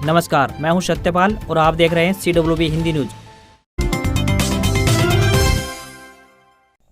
नमस्कार, मैं हूं सत्यपाल और आप देख रहे हैं CWB हिंदी न्यूज।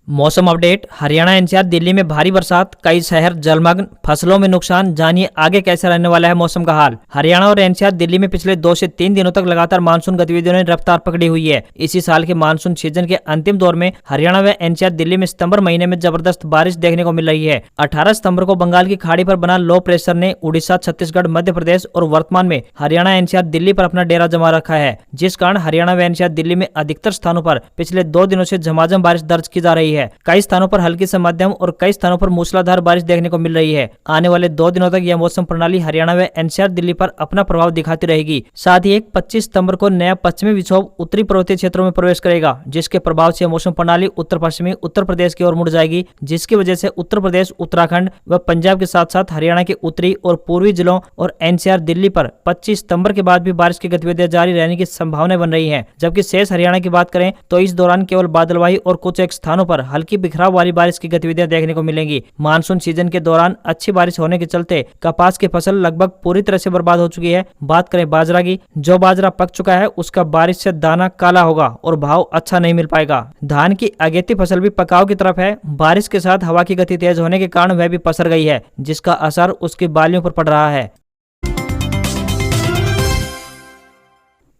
मौसम अपडेट। हरियाणा, एनसीआर, दिल्ली में भारी बरसात, कई शहर जलमग्न, फसलों में नुकसान। जानिए आगे कैसे रहने वाला है मौसम का हाल। हरियाणा और एनसीआर, दिल्ली में पिछले 2 से 3 दिनों तक लगातार मानसून गतिविधियों ने रफ्तार पकड़ी हुई है। इसी साल के मानसून सीजन के अंतिम दौर में हरियाणा व एनसीआर, दिल्ली में सितंबर महीने में जबरदस्त बारिश देखने को मिल रही है। 18 सितंबर को बंगाल की खाड़ी पर बना लो प्रेशर ने उड़ीसा, छत्तीसगढ़, मध्य प्रदेश और वर्तमान में हरियाणा, एनसीआर, दिल्ली पर अपना डेरा जमा रखा है, जिस कारण हरियाणा व एनसीआर, दिल्ली में अधिकतर स्थानों पर पिछले 2 दिनों से झमाझम बारिश दर्ज की जा रही है। कई स्थानों पर हल्की से मध्यम और कई स्थानों पर मूसलाधार बारिश देखने को मिल रही है। आने वाले 2 दिनों तक यह मौसम प्रणाली हरियाणा व एनसीआर, दिल्ली पर अपना प्रभाव दिखाती रहेगी। साथ ही 25 सितंबर को नया पश्चिमी विक्षोभ उत्तरी पर्वतीय क्षेत्रों में प्रवेश करेगा, जिसके प्रभाव से मौसम प्रणाली उत्तर पश्चिमी उत्तर प्रदेश की ओर मुड़ जाएगी, जिसकी वजह से उत्तर प्रदेश, उत्तराखंड व पंजाब के साथ साथ हरियाणा के उत्तरी और पूर्वी जिलों और एनसीआर, दिल्ली पर 25 सितंबर के बाद भी बारिश की गतिविधियां जारी रहने की संभावना बन रही है। जबकि शेष हरियाणा की बात करें तो इस दौरान केवल बादलवाही और कुछ एक स्थानों पर हल्की बिखराव वाली बारिश की गतिविधियां देखने को मिलेंगी। मानसून सीजन के दौरान अच्छी बारिश होने के चलते कपास की फसल लगभग पूरी तरह से बर्बाद हो चुकी है। बात करें बाजरा की, जो बाजरा पक चुका है उसका बारिश से दाना काला होगा और भाव अच्छा नहीं मिल पाएगा। धान की अगेती फसल भी पकाव की तरफ है। बारिश के साथ हवा की गति तेज होने के कारण वह भी पसर गई है, जिसका असर उसकी बालियों पर पड़ रहा है।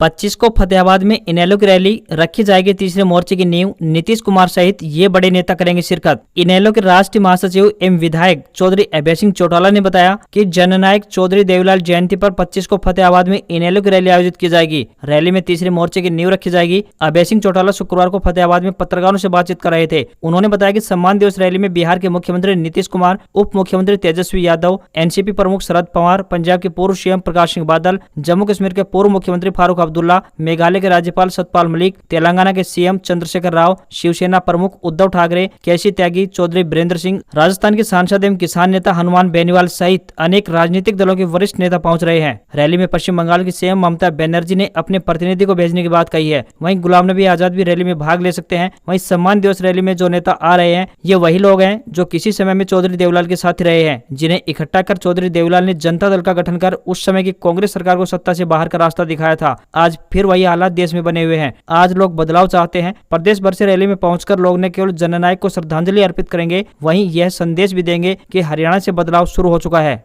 25 को फतेहाबाद में इनेलो की रैली रखी जाएगी। तीसरे मोर्चे की नींव नीतीश कुमार सहित ये बड़े नेता करेंगे शिरकत। इनेलो के राष्ट्रीय महासचिव एवं विधायक चौधरी अभय सिंह चौटाला ने बताया कि जननायक चौधरी देवीलाल जयंती पर 25 को फतेहाबाद में इनेलो की रैली आयोजित की जाएगी। रैली में तीसरे मोर्चे की नींव रखी जाएगी। अभय सिंह चौटाला शुक्रवार को फतेहाबाद में पत्रकारों से बातचीत कर रहे थे। उन्होंने बताया कि सम्मान दिवस रैली में बिहार के मुख्यमंत्री नीतीश कुमार, उप मुख्यमंत्री तेजस्वी यादव, एनसीपी प्रमुख शरद पवार, पंजाब के पूर्व सीएम प्रकाश सिंह बादल, जम्मू कश्मीर के पूर्व मुख्यमंत्री फारूक अब्दुल्ला, मेघालय के राज्यपाल सतपाल मलिक, तेलंगाना के सीएम चंद्रशेखर राव, शिवसेना प्रमुख उद्धव ठाकरे, केसी त्यागी, चौधरी बीरेंद्र सिंह, राजस्थान के सांसद एवं किसान नेता हनुमान बेनीवाल सहित अनेक राजनीतिक दलों के वरिष्ठ नेता पहुंच रहे हैं। रैली में पश्चिम बंगाल की सीएम ममता बनर्जी ने अपने प्रतिनिधि को भेजने की बात कही है। वहीं गुलाम नबी आजाद भी रैली में भाग ले सकते हैं। वहीं सम्मान दिवस रैली में जो नेता आ रहे हैं ये वही लोग हैं जो किसी समय में चौधरी देवीलाल के साथ रहे हैं, जिन्हें इकट्ठा कर चौधरी देवीलाल ने जनता दल का गठन कर उस समय की कांग्रेस सरकार को सत्ता से बाहर का रास्ता दिखाया था। आज फिर वही हालात देश में बने हुए हैं। आज लोग बदलाव चाहते हैं। प्रदेश भर से रैली में पहुंचकर लोग न केवल जननायक को श्रद्धांजलि अर्पित करेंगे, वहीं यह संदेश भी देंगे कि हरियाणा से बदलाव शुरू हो चुका है।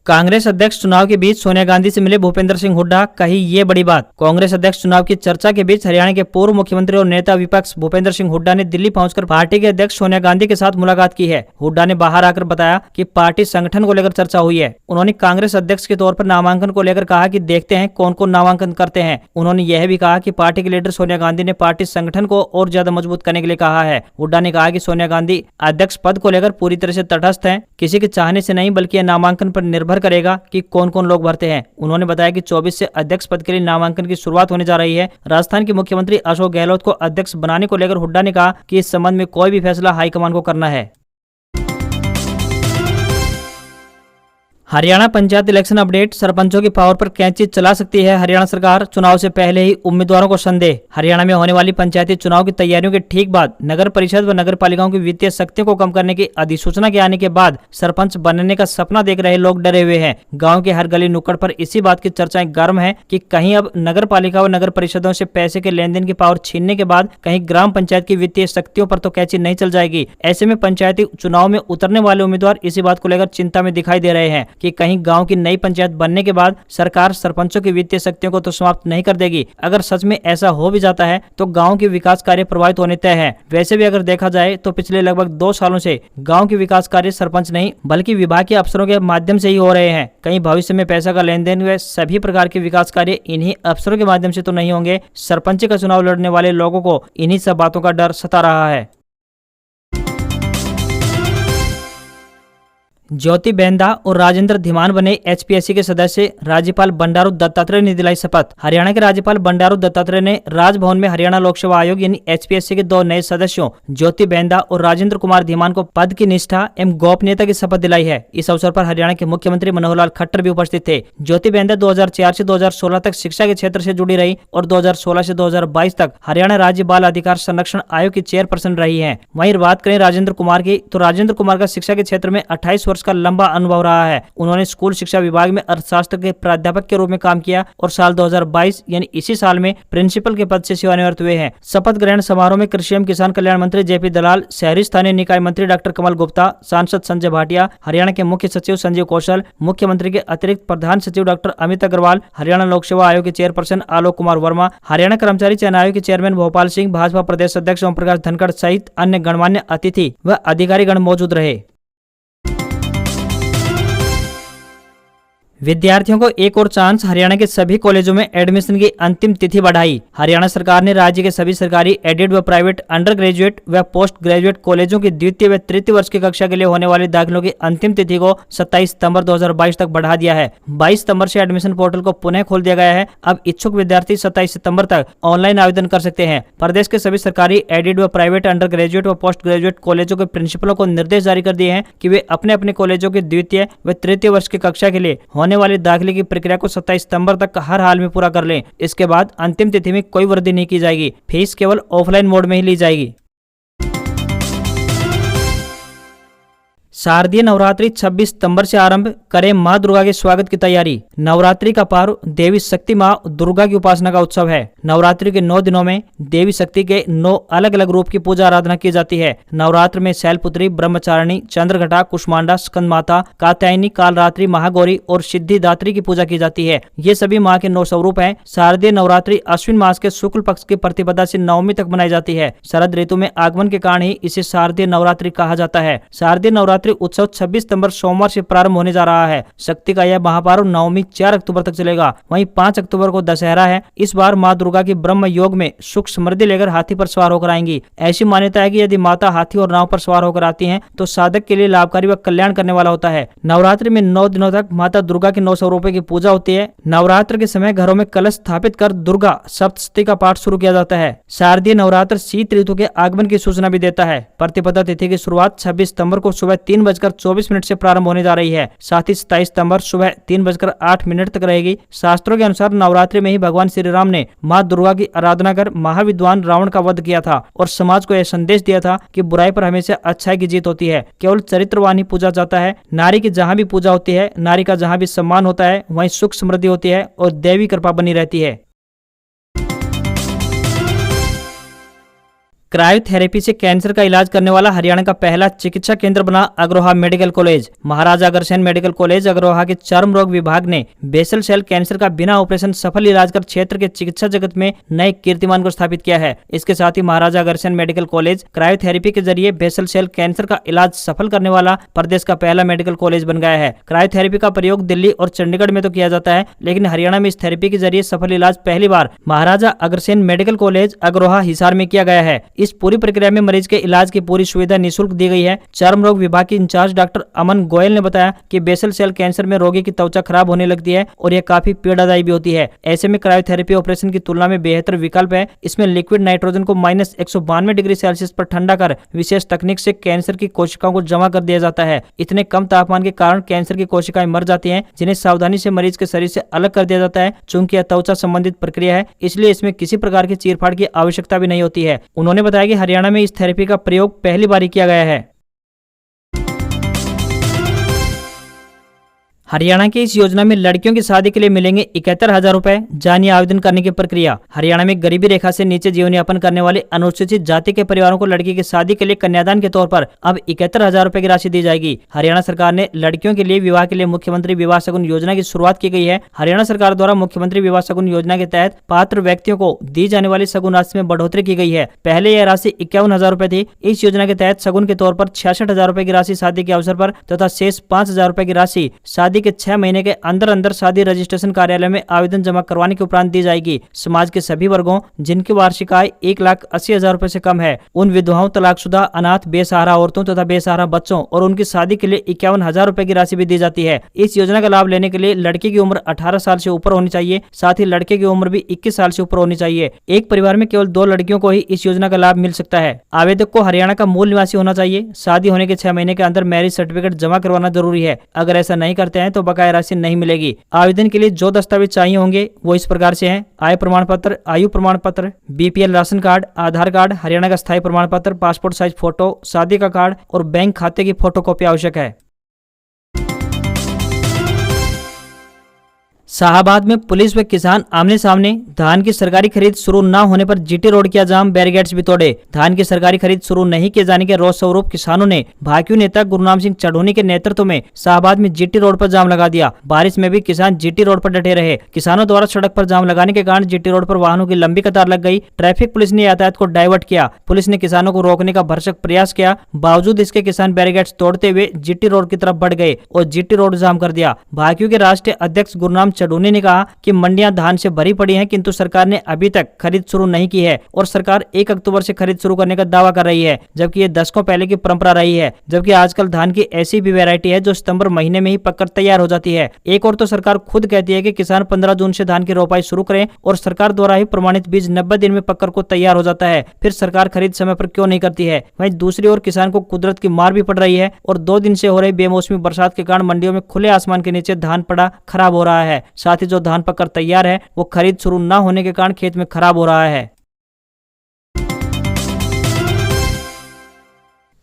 कांग्रेस अध्यक्ष चुनाव के बीच सोनिया गांधी से मिले भूपेंद्र सिंह हुड्डा, कही ये बड़ी बात। कांग्रेस अध्यक्ष चुनाव की चर्चा के बीच हरियाणा के पूर्व मुख्यमंत्री और नेता विपक्ष भूपेंद्र सिंह हुड्डा ने दिल्ली पहुंचकर पार्टी के अध्यक्ष सोनिया गांधी के साथ मुलाकात की है। हुड्डा ने बाहर आकर बताया कि पार्टी संगठन को लेकर चर्चा हुई है। उन्होंने कांग्रेस अध्यक्ष के तौर पर नामांकन को लेकर कहा कि देखते हैं कौन कौन नामांकन करते हैं। उन्होंने यह भी कहा कि पार्टी के लीडर सोनिया गांधी ने पार्टी संगठन को और ज्यादा मजबूत करने के लिए कहा है। हुड्डा ने कहा कि सोनिया गांधी अध्यक्ष पद को लेकर पूरी तरह से तटस्थ है, किसी के चाहने से नहीं, बल्कि यह नामांकन पर निर्भर करेगा कि कौन कौन लोग भरते हैं। उन्होंने बताया कि 24 से अध्यक्ष पद के लिए नामांकन की शुरुआत होने जा रही है। राजस्थान के मुख्यमंत्री अशोक गहलोत को अध्यक्ष बनाने को लेकर हुड्डा ने कहा कि इस संबंध में कोई भी फैसला हाईकमान को करना है। Haryana panchayat election update. सरपंचों की पावर पर कैंची चला सकती है हरियाणा सरकार, चुनाव से पहले ही उम्मीदवारों को संदेह। हरियाणा में होने वाली पंचायती चुनाव की तैयारियों के ठीक बाद नगर परिषद व नगर पालिकाओं की वित्तीय शक्तियों को कम करने की अधिसूचना के आने के बाद सरपंच बनने का सपना देख रहे लोग डरे हुए हैं। गाँव के हर गली नुक्कड़ पर इसी बात की चर्चाएं गर्म है कि कहीं अब नगर पालिका व नगर परिषदों से पैसे के लेन देन की पावर छीनने के बाद कहीं ग्राम पंचायत की वित्तीय शक्तियों पर तो कैंची नहीं चल जाएगी। ऐसे में पंचायती चुनाव में उतरने वाले उम्मीदवार इसी बात को लेकर चिंता में दिखाई दे रहे हैं कि कहीं गांव की नई पंचायत बनने के बाद सरकार सरपंचों की वित्तीय शक्तियों को तो समाप्त नहीं कर देगी। अगर सच में ऐसा हो भी जाता है तो गांव के विकास कार्य प्रभावित होने तय है। वैसे भी अगर देखा जाए तो पिछले लगभग 2 सालों से गांव के विकास कार्य सरपंच नहीं बल्कि विभाग के अफसरों के माध्यम से ही हो रहे हैं। कहीं भविष्य में पैसा का लेन देन व सभी प्रकार के विकास कार्य इन्हीं अफसरों के माध्यम से तो नहीं होंगे। सरपंच का चुनाव लड़ने वाले लोगों को इन्हीं सब बातों का डर सता रहा है। ज्योति बेंदा और राजेंद्र धीमान बने एचपीएससी के सदस्य, राज्यपाल बंडारू दत्तात्रेय ने दिलाई शपथ। हरियाणा के राज्यपाल बंडारू दत्तात्रेय ने राजभवन में हरियाणा लोक सेवा आयोग यानी एचपीएससी के 2 नए सदस्यों ज्योति बेंदा और राजेंद्र कुमार धीमान को पद की निष्ठा एवं गोपनीयता की शपथ दिलाई है। इस अवसर पर हरियाणा के मुख्यमंत्री मनोहर लाल खट्टर भी उपस्थित थे। ज्योति बेंदा 2004 से 2016 तक शिक्षा के क्षेत्र से जुड़ी रही और 2016 से 2022 तक हरियाणा राज्य बाल अधिकार संरक्षण आयोग की चेयरपर्सन रही है। वहीं बात करें राजेंद्र कुमार की तो राजेंद्र कुमार का शिक्षा के क्षेत्र में 28 वर्ष का लंबा अनुभव रहा है। उन्होंने स्कूल शिक्षा विभाग में अर्थशास्त्र के प्राध्यापक के रूप में काम किया और साल 2022 यानी इसी साल में प्रिंसिपल के पद से सेवानिवृत्त हुए हैं। शपथ ग्रहण समारोह में कृषि एवं किसान कल्याण मंत्री जेपी दलाल, शहरी स्थानीय निकाय मंत्री डॉक्टर कमल गुप्ता, सांसद संजय भाटिया, हरियाणा के मुख्य सचिव संजीव कौशल, मुख्यमंत्री के अतिरिक्त प्रधान सचिव डॉक्टर अमित अग्रवाल, हरियाणा लोक सेवा आयोग के चेयरपर्सन आलोक कुमार वर्मा, हरियाणा कर्मचारी चयन आयोग के चेयरमैन भोपाल सिंह, भाजपा प्रदेश अध्यक्ष ओम प्रकाश धनखड़ सहित अन्य गणमान्य अतिथि व अधिकारीगण मौजूद रहे। विद्यार्थियों को एक और चांस, हरियाणा के सभी कॉलेजों में एडमिशन की अंतिम तिथि बढ़ाई। हरियाणा सरकार ने राज्य के सभी सरकारी, एडेड व प्राइवेट अंडर ग्रेजुएट व पोस्ट ग्रेजुएट कॉलेजों की द्वितीय व तृतीय वर्ष की कक्षा के लिए होने वाले दाखिलों की अंतिम तिथि को 27 सितंबर 2022 तक बढ़ा दिया है। 22 सितंबर से एडमिशन पोर्टल को पुनः खोल दिया गया है। अब इच्छुक विद्यार्थी 27 सितंबर तक ऑनलाइन आवेदन कर सकते हैं। प्रदेश के सभी सरकारी, एडेड व प्राइवेट अंडर ग्रेजुएट व पोस्ट ग्रेजुएट कॉलेजों के प्रिंसिपलों को निर्देश जारी कर दिए हैं कि वे अपने अपने कॉलेजों के द्वितीय व तृतीय वर्ष की कक्षा के लिए होने वाले दाखिले की प्रक्रिया को 27 सितंबर तक हर हाल में पूरा कर लें। इसके बाद अंतिम तिथि में कोई वृद्धि नहीं की जाएगी। फीस केवल ऑफलाइन मोड में ही ली जाएगी। शारदीय नवरात्रि 26 सितंबर से आरंभ, करें मां दुर्गा के स्वागत की तैयारी। नवरात्रि का पर्व देवी शक्ति मां दुर्गा की उपासना का उत्सव है। नवरात्रि के 9 दिनों में देवी शक्ति के 9 अलग अलग रूप की पूजा आराधना की जाती है। नवरात्र में शैलपुत्री, ब्रह्मचारिणी, चंद्रघटा, कुष्मांडा, स्कंद माता, कात्यायनी, कालरात्रि, महागौरी और सिद्धिदात्री की पूजा की जाती है। ये सभी मां के 9 स्वरूप हैं। शारदीय नवरात्रि अश्विन मास के शुक्ल पक्ष की प्रतिपदा से नवमी तक मनाई जाती है। शरद ऋतु में आगमन के कारण ही इसे शारदीय नवरात्रि कहा जाता है। शारदीय नवरात्रि उत्सव 26 सितंबर सोमवार से प्रारंभ होने जा रहा है। शक्ति का यह महापर्व नवमी 4 अक्टूबर तक चलेगा। वहीं 5 अक्टूबर को दशहरा है। इस बार मां दुर्गा की ब्रह्म योग में सुख समृद्धि लेकर हाथी पर सवार होकर आएंगी। ऐसी मान्यता है कि यदि माता हाथी और नाव पर सवार होकर आती हैं तो साधक के लिए लाभकारी व कल्याण करने वाला होता है। नवरात्रि में 9 दिनों तक माता दुर्गा के 9 स्वरूपों की पूजा होती है। नवरात्र के समय घरों में कलश स्थापित कर दुर्गा सप्तशती का पाठ शुरू किया जाता है। शारदीय नवरात्र शीत ऋतु के आगमन की सूचना भी देता है। प्रतिपदा तिथि की शुरुआत 26 सितंबर को सुबह 3:24 से प्रारंभ होने जा रही है। साथ ही 27 सितंबर सुबह 3:08 तक रहेगी। शास्त्रों के अनुसार नवरात्रि में ही भगवान श्री राम ने मां दुर्गा की आराधना कर महाविद्वान रावण का वध किया था और समाज को यह संदेश दिया था कि बुराई पर हमेशा अच्छाई की जीत होती है। केवल चरित्रवान ही पूजा जाता है। नारी की जहाँ भी पूजा होती है, नारी का जहाँ भी सम्मान होता है, वहीं सुख समृद्धि होती है और देवी कृपा बनी रहती है। क्रायोथेरेपी से कैंसर का इलाज करने वाला हरियाणा का पहला चिकित्सा केंद्र बना Agroha medical college. Maharaja Agrasen medical college Agroha के चर्म रोग विभाग ने बेसल सेल कैंसर का बिना ऑपरेशन सफल इलाज कर क्षेत्र के चिकित्सा जगत में नए कीर्तिमान को स्थापित किया है। इसके साथ ही Maharaja Agrasen medical college cryotherapy के जरिए बेसल सेल कैंसर का इलाज सफल करने वाला प्रदेश का पहला मेडिकल कॉलेज बन गया है। क्रायोथेरेपी का प्रयोग दिल्ली और चंडीगढ़ में तो किया जाता है, लेकिन हरियाणा में इस थेरेपी के जरिए सफल इलाज पहली बार महाराजा अग्रसेन मेडिकल कॉलेज अग्रोहा हिसार में किया गया है। इस पूरी प्रक्रिया में मरीज के इलाज की पूरी सुविधा निःशुल्क दी गई है। चर्म रोग विभाग की इंचार्ज डॉक्टर अमन गोयल ने बताया कि बेसल सेल कैंसर में रोगी की त्वचा खराब होने लगती है और यह काफी पीड़ादायी भी होती है। ऐसे में क्रायोथेरेपी ऑपरेशन की तुलना में बेहतर विकल्प है। इसमें लिक्विड नाइट्रोजन को -192 डिग्री सेल्सियस पर ठंडा कर विशेष तकनीक से कैंसर की कोशिकाओं को जमा कर दिया जाता है। इतने कम तापमान के कारण कैंसर की कोशिकाएं मर जाती हैं, जिन्हें सावधानी से मरीज के शरीर से अलग कर दिया जाता है। चूंकि यह त्वचा संबंधित प्रक्रिया है, इसलिए इसमें किसी प्रकार की चीरफाड़ की आवश्यकता भी नहीं होती है। उन्होंने बताया कि हरियाणा में इस थेरेपी का प्रयोग पहली बार किया गया है। हरियाणा की इस योजना में लड़कियों की शादी के लिए मिलेंगे 71,000 रुपए। जानिए आवेदन करने की प्रक्रिया। हरियाणा में गरीबी रेखा से नीचे जीवन यापन करने वाले अनुसूचित जाति के परिवारों को लड़की की शादी के लिए कन्यादान के तौर पर अब 71,000 रुपए की राशि दी जाएगी। हरियाणा सरकार ने लड़कियों के लिए विवाह के लिए मुख्यमंत्री विवाह शगुन योजना की शुरुआत की गई है। हरियाणा सरकार द्वारा मुख्यमंत्री विवाह शगुन योजना के तहत पात्र व्यक्तियों को दी जाने वाली शगुन राशि में बढ़ोतरी की गई है। पहले यह राशि 51,000 रुपए थी। इस योजना के तहत शगुन के तौर पर 66,000 रुपए की राशि शादी के अवसर पर तथा शेष 5,000 रुपए की राशि शादी के 6 महीने के अंदर शादी रजिस्ट्रेशन कार्यालय में आवेदन जमा करवाने के उपरांत दी जाएगी। समाज के सभी वर्गों जिनकी वार्षिक आय 1,80,000 रुपए से कम है, उन विधवाओं, तलाकशुदा, अनाथ, बेसहारा औरतों तथा बेसहारा बच्चों और उनकी शादी के लिए 51,000 रुपए की राशि भी दी जाती है। इस योजना का लाभ लेने के लिए लड़की की उम्र 18 साल से ऊपर होनी चाहिए। साथ ही लड़के की उम्र भी 21 साल से ऊपर होनी चाहिए। एक परिवार में केवल 2 लड़कियों को ही इस योजना का लाभ मिल सकता है। आवेदक को हरियाणा का मूल निवासी होना चाहिए। शादी होने के 6 महीने के अंदर मैरिज सर्टिफिकेट जमा करवाना जरूरी है। अगर ऐसा नहीं करते हैं तो बकाया राशि नहीं मिलेगी। आवेदन के लिए जो दस्तावेज चाहिए होंगे वो इस प्रकार से हैं: आय प्रमाण पत्र, आयु प्रमाण पत्र, बीपीएल राशन कार्ड, आधार कार्ड, हरियाणा का स्थायी प्रमाण पत्र, पासपोर्ट साइज फोटो, शादी का कार्ड और बैंक खाते की फोटोकॉपी आवश्यक है। शाहाबाद में पुलिस व किसान आमने सामने। धान की सरकारी खरीद शुरू न होने पर जीटी रोड किया जाम, बैरिकेड्स भी तोड़े। धान की सरकारी खरीद शुरू नहीं किए जाने के रोष स्वरूप किसानों ने भाकियू नेता गुरनाम सिंह चढ़ोनी के नेतृत्व में शाहाबाद में जीटी रोड पर जाम लगा दिया। बारिश में भी किसान जीटी रोड पर डटे रहे। किसानों द्वारा सड़क पर जाम लगाने के कारण जीटी रोड पर वाहनों की लंबी कतार लग गई। ट्रैफिक पुलिस ने यातायात को डाइवर्ट किया। पुलिस ने किसानों को रोकने का भरसक प्रयास किया, बावजूद इसके किसान बैरिकेड्स तोड़ते हुए जीटी रोड की तरफ बढ़ गए और जीटी रोड जाम कर दिया। भाकियू के राष्ट्रीय अध्यक्ष गुरनाम चढ़ोनी ने कहा कि मंडियां धान से भरी पड़ी हैं, किंतु सरकार ने अभी तक खरीद शुरू नहीं की है और सरकार 1 अक्टूबर से खरीद शुरू करने का दावा कर रही है, जबकि ये दशकों पहले की परंपरा रही है। जबकि आजकल धान की ऐसी भी वैरायटी है जो सितंबर महीने में ही पककर तैयार हो जाती है। एक और तो सरकार खुद कहती है कि किसान 15 जून से धान की रोपाई शुरू करें और सरकार द्वारा ही प्रमाणित बीज 90 दिन में पककर को तैयार हो जाता है। फिर सरकार खरीद समय पर क्यों नहीं करती है? वहीं दूसरी ओर किसान को कुदरत की मार भी पड़ रही है और 2 दिन से हो रही बेमौसमी बरसात के कारण मंडियों में खुले आसमान के नीचे धान पड़ा खराब हो रहा है। साथ ही जो धान पककर तैयार है वो खरीद शुरू न होने के कारण खेत में खराब हो रहा है।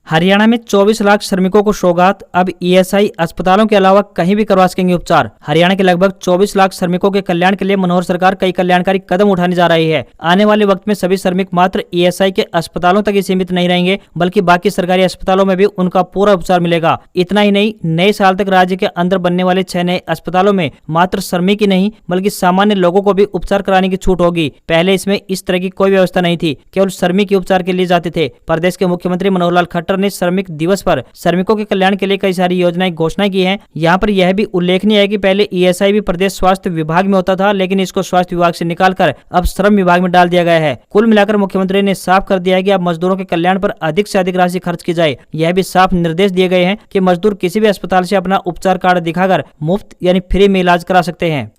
हरियाणा में 24 लाख श्रमिकों को सौगात, अब ईएसआई अस्पतालों के अलावा कहीं भी करवा सकेंगे उपचार। हरियाणा के लगभग 24 लाख श्रमिकों के कल्याण के लिए मनोहर सरकार कई कल्याणकारी कदम उठाने जा रही है। आने वाले वक्त में सभी श्रमिक मात्र ईएसआई के अस्पतालों तक ही सीमित नहीं रहेंगे, बल्कि बाकी सरकारी अस्पतालों में भी उनका पूरा उपचार मिलेगा। इतना ही नहीं, नए साल तक राज्य के अंदर बनने वाले 6 नए अस्पतालों में मात्र श्रमिक ही नहीं बल्कि सामान्य लोगों को भी उपचार कराने की छूट होगी। पहले इसमें इस तरह की कोई व्यवस्था नहीं थी, केवल श्रमिक ही उपचार के लिए जाते थे। प्रदेश के मुख्यमंत्री मनोहर लाल खट्टर ने श्रमिक दिवस पर श्रमिकों के कल्याण के लिए कई सारी योजनाएं घोषणाएं की हैं। यहाँ पर यह भी उल्लेखनीय है कि पहले ईएसआई भी प्रदेश स्वास्थ्य विभाग में होता था, लेकिन इसको स्वास्थ्य विभाग से निकालकर अब श्रम विभाग में डाल दिया गया है। कुल मिलाकर मुख्यमंत्री ने साफ कर दिया है कि अब मजदूरों के कल्याण पर अधिक से अधिक राशि खर्च की जाए। यह भी साफ निर्देश दिए गए हैं कि मजदूर किसी भी अस्पताल से अपना उपचार कार्ड दिखाकर मुफ्त यानी फ्री में इलाज करा सकते हैं।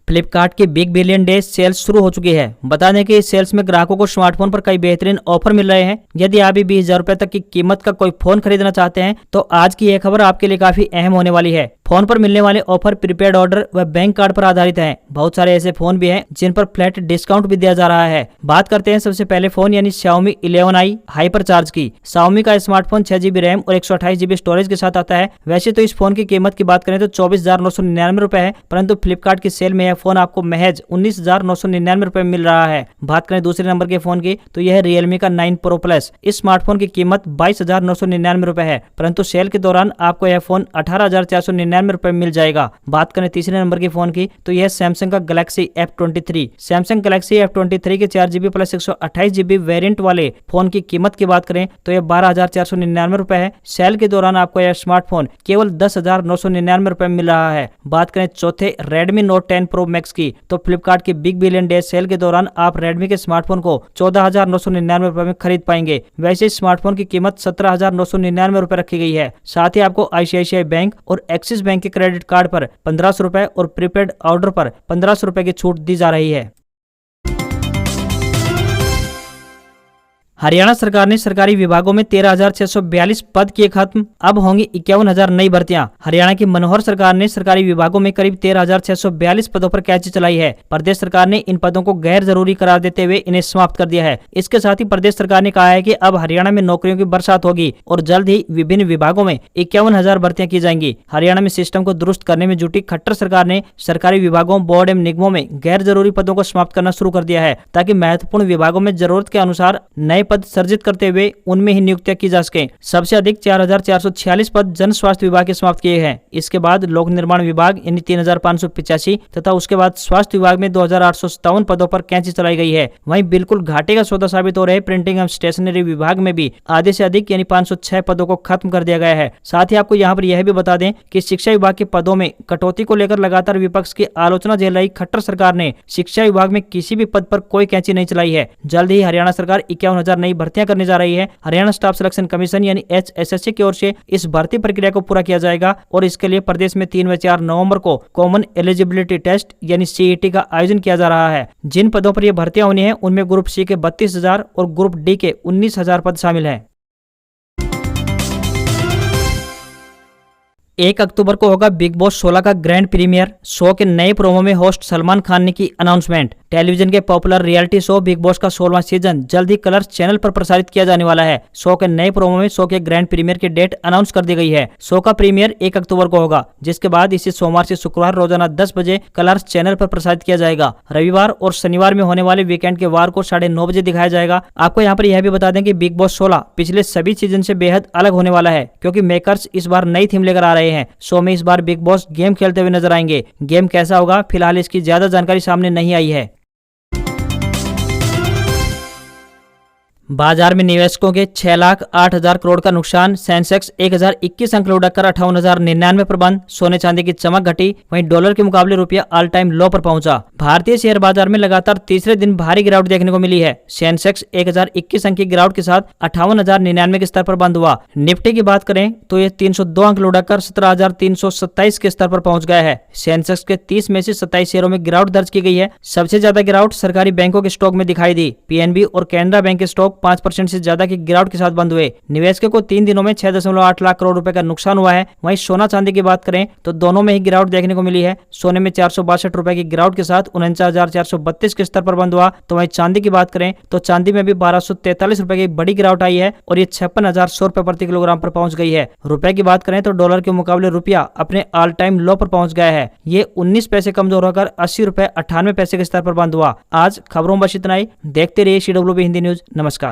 फ्लिपकार्ट की बिग बिलियन डे सेल्स शुरू हो चुकी है। बता दें कि इस सेल्स में ग्राहकों को स्मार्टफोन पर कई बेहतरीन ऑफर मिल रहे हैं। यदि आप भी 20,000 रुपए तक की कीमत का कोई फोन खरीदना चाहते हैं तो आज की यह खबर आपके लिए काफी अहम होने वाली है। फोन पर मिलने वाले ऑफर प्रीपेड ऑर्डर व बैंक कार्ड पर आधारित हैं। बहुत सारे ऐसे फोन भी हैं जिन पर फ्लैट डिस्काउंट भी दिया जा रहा है। बात करते हैं सबसे पहले फोन यानी Xiaomi 11i हाइपर चार्ज की। Xiaomi का स्मार्टफोन 6GB रैम और 128GB स्टोरेज के साथ आता है। वैसे तो इस फोन की कीमत की बात करें तो 24,999 रुपए है, परंतु फ्लिपकार्ट की सेल में यह फोन आपको महज 19,999 रुपए में मिल रहा है। बात करें दूसरे नंबर के फोन की तो यह Realme का 9 Pro Plus। इस स्मार्टफोन की कीमत 22,999 रुपए है, परंतु सेल के दौरान आपको यह फोन 18,499 रुपए में मिल जाएगा। बात करें तीसरे नंबर के फोन की तो यह सैमसंग का Galaxy F23। Samsung Galaxy F23 के 4GB प्लस 128GB वेरिएंट वाले फोन की कीमत की बात करें तो यह 12,499 रुपए है। सेल के दौरान आपको यह स्मार्टफोन केवल 10,999 रुपए में मिल रहा है। बात करें चौथे Redmi Note 10 Pro Max की तो फ्लिपकार्ट की बिग बिलियन डे सेल के दौरान आप Redmi के स्मार्टफोन को 14,999 रुपए में खरीद पाएंगे। वैसे इस स्मार्टफोन की कीमत 17,999 रुपए रखी गई है। साथ ही आपको ICICI बैंक और एक्सिस बैंक के क्रेडिट कार्ड पर 1,500 रुपए और प्रीपेड ऑर्डर पर 1,500 रुपए की छूट दी जा रही है। हरियाणा सरकार ने सरकारी विभागों में 13,642 पद किए खत्म, अब होंगी 51,000 नई भर्तियां। हरियाणा की मनोहर सरकार ने सरकारी विभागों में करीब 13,642 पदों पर कैची चलाई है। प्रदेश सरकार ने इन पदों को गैर जरूरी करार देते हुए इन्हें समाप्त कर दिया है। इसके साथ ही प्रदेश सरकार ने कहा है कि अब हरियाणा में नौकरियों की बरसात होगी और जल्द ही विभिन्न विभागों में 51,000 भर्तियां की जाएंगी। हरियाणा में सिस्टम को दुरुस्त करने में जुटी खट्टर सरकार ने सरकारी विभागों, बोर्ड एवं निगमों में गैर जरूरी पदों को समाप्त करना शुरू कर दिया है, ताकि महत्वपूर्ण विभागों में जरूरत के अनुसार नए पद सर्जित करते हुए उनमें ही नियुक्तियां की जा सके। सबसे अधिक 4,446 पद जन स्वास्थ्य विभाग के समाप्त किए हैं। इसके बाद लोक निर्माण विभाग यानी 3,585 तथा उसके बाद स्वास्थ्य विभाग में 2,857 पदों पर कैंची चलाई गई है। वहीं बिल्कुल घाटे का सौदा साबित हो रहे प्रिंटिंग एवं स्टेशनरी विभाग में भी आधे से अधिक यानी 506 पदों को खत्म कर दिया गया है। साथ ही आपको यहाँ पर यह भी बता दें कि शिक्षा विभाग के पदों में कटौती को लेकर लगातार विपक्ष की आलोचना झेल रही खट्टर सरकार ने शिक्षा विभाग में किसी भी पद पर कोई कैंची नहीं चलाई है। जल्द ही हरियाणा सरकार 51,000 नई भर्तियां करने जा रही है। हरियाणा स्टाफ सिलेक्शन कमीशन यानी HSSC की ओर से इस भर्ती प्रक्रिया को पूरा किया जाएगा और इसके लिए प्रदेश में 3 व 4 नवंबर को कॉमन एलिजिबिलिटी टेस्ट यानी CET का आयोजन किया जा रहा है। जिन पदों पर यह भर्तियां होनी है उनमें ग्रुप C के 32,000 और ग्रुप D के 19,000 पद शामिल हैं। 1 अक्टूबर को होगा बिग बॉस 16 का ग्रैंड प्रीमियर। शो के नए प्रोमो में होस्ट सलमान खान ने की अनाउंसमेंट। टेलीविजन के popular reality show big boss का 16वां सीजन जल्द ही कलर्स चैनल पर प्रसारित किया जाने वाला है। शो के नए प्रोमो में शो के ग्रैंड प्रीमियर की डेट अनाउंस कर दी गई है। शो का प्रीमियर 1 अक्टूबर को होगा, जिसके बाद इसे सोमवार से शुक्रवार रोजाना 10 बजे कलर्स चैनल पर प्रसारित किया जाएगा। रविवार और शनिवार में होने वाले वीकेंड के वार को 9:30 बजे दिखाया जाएगा। आपको यहाँ पर यह भी बता दें कि बिग बॉस 16 पिछले सभी सीजन से बेहद अलग होने वाला है, क्योंकि मेकर्स इस बार नई थीम लेकर आ रहे हैं। शो में इस बार बिग बॉस गेम खेलते हुए नजर आएंगे। गेम कैसा होगा, फिलहाल इसकी ज्यादा जानकारी सामने नहीं आई है। बाजार में निवेशकों के 6,08,000 करोड़ का नुकसान। सेंसेक्स 1021 अंक लुढ़ककर 58,099 पर बंद। सोने चांदी की चमक घटी, वहीं डॉलर के मुकाबले रुपया ऑल टाइम लो पर पहुंचा। भारतीय शेयर बाजार में लगातार तीसरे दिन भारी गिरावट देखने को मिली है। सेंसेक्स 1021 अंक की गिरावट के साथ 58,099 के स्तर पर बंद हुआ। निफ्टी की बात करें तो यह 302 अंक लुढ़ककर 17,327 के स्तर पर पहुंच गया है। सेंसेक्स के 30 में से 27 शेयरों में गिरावट दर्ज की गई है। सबसे ज्यादा गिरावट सरकारी बैंकों के स्टॉक में दिखाई दी। पीएनबी और कैनरा बैंक के स्टॉक 5% से ज्यादा की गिरावट के साथ बंद हुए। निवेशकों को 3 दिनों में 6.8 लाख करोड़ रुपए का नुकसान हुआ है। वहीं सोना चांदी की बात करें तो दोनों में ही गिरावट देखने को मिली है। सोने में 462 रुपए की गिरावट के साथ 49,432 के स्तर पर बंद हुआ। तो वहीं चांदी की बात करें तो चांदी में भी 1243 रुपए की बड़ी गिरावट आई है और ये 56,100 रुपए प्रति किलोग्राम पर पहुंच गई है। रुपए की बात करें तो डॉलर के मुकाबले रुपया अपने ऑल टाइम लो पर पहुंच गया है। ये 19 पैसे कमजोर होकर 80 रुपए 98 पैसे के स्तर पर बंद हुआ। आज खबरों में बस इतना ही। देखते रहिए CWB हिंदी न्यूज। नमस्कार।